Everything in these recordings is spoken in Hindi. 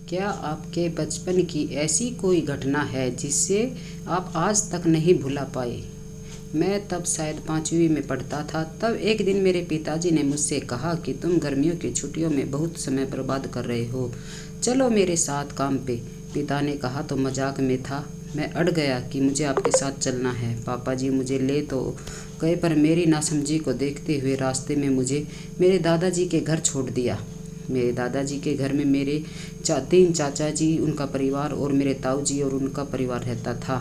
क्या आपके बचपन की ऐसी कोई घटना है जिसे आप आज तक नहीं भुला पाए? मैं तब शायद 5वीं में पढ़ता था। तब एक दिन मेरे पिताजी ने मुझसे कहा कि तुम गर्मियों की छुट्टियों में बहुत समय बर्बाद कर रहे हो, चलो मेरे साथ काम पे। पिता ने कहा तो मजाक में था। मैं अड़ गया कि मुझे आपके साथ चलना है। पापा जी मुझे ले तो गए, पर मेरी नासमझी को देखते हुए रास्ते में मुझे मेरे दादाजी के घर छोड़ दिया। मेरे दादाजी के घर में मेरे 3 चाचा जी, उनका परिवार और मेरे ताऊ जी और उनका परिवार रहता था।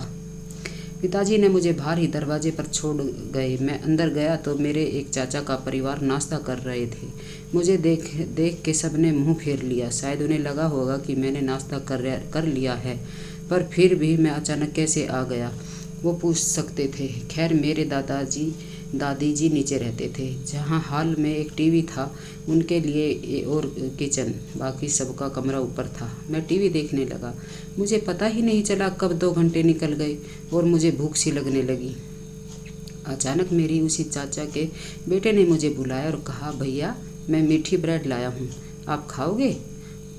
पिताजी ने मुझे बाहर ही दरवाजे पर छोड़ गए। मैं अंदर गया तो मेरे एक चाचा का परिवार नाश्ता कर रहे थे। मुझे देख देख के सबने मुंह फेर लिया। शायद उन्हें लगा होगा कि मैंने नाश्ता कर लिया है, पर फिर भी मैं अचानक कैसे आ गया वो पूछ सकते थे। खैर, मेरे दादी जी नीचे रहते थे, जहाँ हॉल में एक टीवी था उनके लिए और किचन, बाकी सबका कमरा ऊपर था। मैं टीवी देखने लगा। मुझे पता ही नहीं चला कब 2 घंटे निकल गए और मुझे भूख सी लगने लगी। अचानक मेरी उसी चाचा के बेटे ने मुझे बुलाया और कहा, भैया मैं मीठी ब्रेड लाया हूँ, आप खाओगे?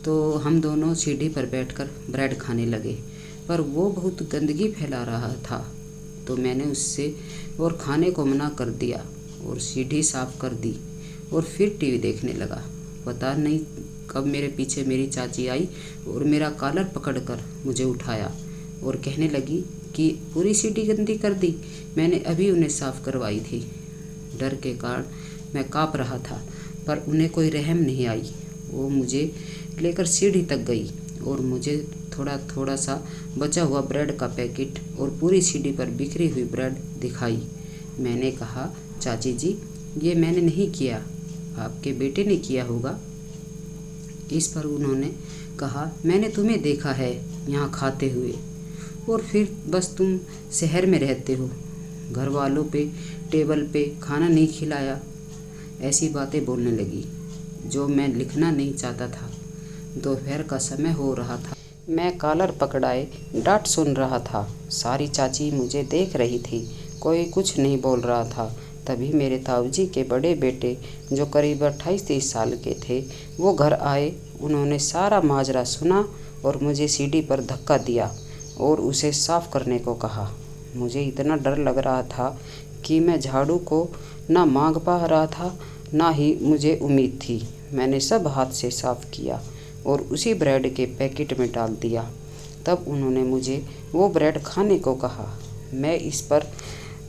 तो हम दोनों सीढ़ी पर बैठकर ब्रेड खाने लगे, पर वो बहुत गंदगी फैला रहा था, तो मैंने उससे और खाने को मना कर दिया और सीढ़ी साफ कर दी और फिर टीवी देखने लगा। पता नहीं कब मेरे पीछे मेरी चाची आई और मेरा कॉलर पकड़कर मुझे उठाया और कहने लगी कि पूरी सीढ़ी गंदी कर दी, मैंने अभी उन्हें साफ करवाई थी। डर के कारण मैं काँप रहा था, पर उन्हें कोई रहम नहीं आई। वो मुझे लेकर सीढ़ी तक गई और मुझे थोड़ा थोड़ा सा बचा हुआ ब्रेड का पैकेट और पूरी सीढ़ी पर बिखरी हुई ब्रेड दिखाई। मैंने कहा, चाची जी ये मैंने नहीं किया, आपके बेटे ने किया होगा। इस पर उन्होंने कहा, मैंने तुम्हें देखा है यहाँ खाते हुए, और फिर बस तुम शहर में रहते हो, घर वालों पे टेबल पे खाना नहीं खिलाया। ऐसी बातें बोलने लगी जो मैं लिखना नहीं चाहता था। दोपहर का समय हो रहा था। मैं कॉलर पकड़ाए डांट सुन रहा था। सारी चाची मुझे देख रही थी, कोई कुछ नहीं बोल रहा था। तभी मेरे ताऊजी के बड़े बेटे, जो करीब 28-30 साल के थे, वो घर आए। उन्होंने सारा माजरा सुना और मुझे सीढ़ी पर धक्का दिया और उसे साफ करने को कहा। मुझे इतना डर लग रहा था कि मैं झाड़ू को ना मांग पा रहा था, ना ही मुझे उम्मीद थी। मैंने सब हाथ से साफ किया और उसी ब्रेड के पैकेट में डाल दिया। तब उन्होंने मुझे वो ब्रेड खाने को कहा। मैं इस पर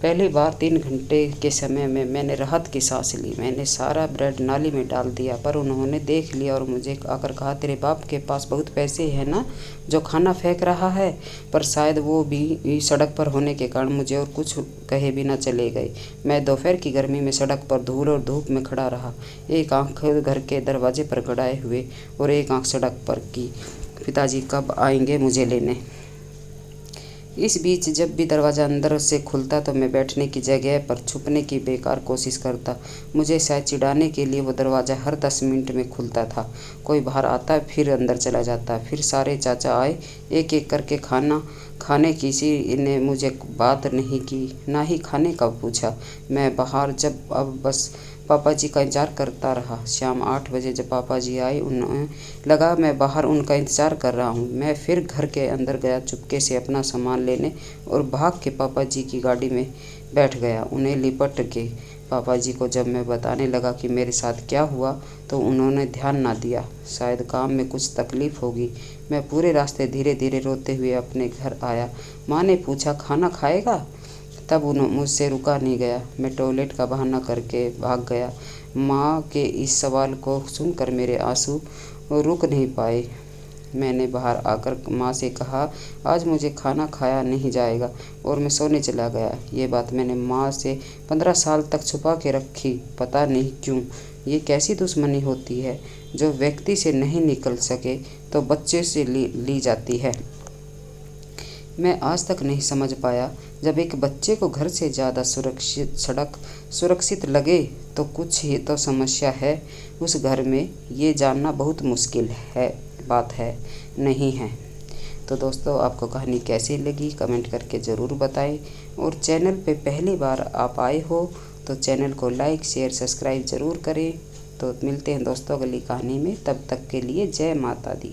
पहली बार 3 घंटे के समय में मैंने राहत की सांस ली। मैंने सारा ब्रेड नाली में डाल दिया, पर उन्होंने देख लिया और मुझे आकर कहा, तेरे बाप के पास बहुत पैसे हैं ना, जो खाना फेंक रहा है? पर शायद वो भी सड़क पर होने के कारण मुझे और कुछ कहे बिना चले गए। मैं दोपहर की गर्मी में सड़क पर धूल और धूप में खड़ा रहा, एक आंख घर के दरवाजे पर गड़ाए हुए और एक आंख सड़क पर की पिताजी कब आएंगे मुझे लेने। इस बीच जब भी दरवाज़ा अंदर से खुलता तो मैं बैठने की जगह पर छुपने की बेकार कोशिश करता। मुझे शायद चिढ़ाने के लिए वो दरवाज़ा हर 10 मिनट में खुलता था। कोई बाहर आता, फिर अंदर चला जाता। फिर सारे चाचा आए, एक एक करके खाने किसी ने मुझे बात नहीं की, ना ही खाने का पूछा। मैं बाहर जब अब बस पापा जी का इंतज़ार करता रहा। शाम 8 बजे जब पापा जी आए, उन्हें लगा मैं बाहर उनका इंतज़ार कर रहा हूँ। मैं फिर घर के अंदर गया, चुपके से अपना सामान लेने, और भाग के पापा जी की गाड़ी में बैठ गया। उन्हें लिपट के पापा जी को जब मैं बताने लगा कि मेरे साथ क्या हुआ, तो उन्होंने ध्यान ना दिया। शायद काम में कुछ तकलीफ़ होगी। मैं पूरे रास्ते धीरे धीरे रोते हुए अपने घर आया। माँ ने पूछा, खाना खाएगा? तब मुझसे रुका नहीं गया। मैं टॉयलेट का बहाना करके भाग गया। माँ के इस सवाल को सुनकर मेरे आंसू रुक नहीं पाए। मैंने बाहर आकर माँ से कहा, आज मुझे खाना खाया नहीं जाएगा, और मैं सोने चला गया। ये बात मैंने माँ से 15 साल तक छुपा के रखी। पता नहीं क्यों। ये कैसी दुश्मनी होती है जो व्यक्ति से नहीं निकल सके तो बच्चे से ली जाती है। मैं आज तक नहीं समझ पाया। जब एक बच्चे को घर से ज़्यादा सड़क सुरक्षित लगे तो कुछ ही तो समस्या है उस घर में। ये जानना बहुत मुश्किल है बात है, नहीं है। तो दोस्तों, आपको कहानी कैसी लगी कमेंट करके ज़रूर बताएं, और चैनल पे पहली बार आप आए हो तो चैनल को लाइक शेयर सब्सक्राइब ज़रूर करें। तो मिलते हैं दोस्तों अगली कहानी में। तब तक के लिए जय माता दी।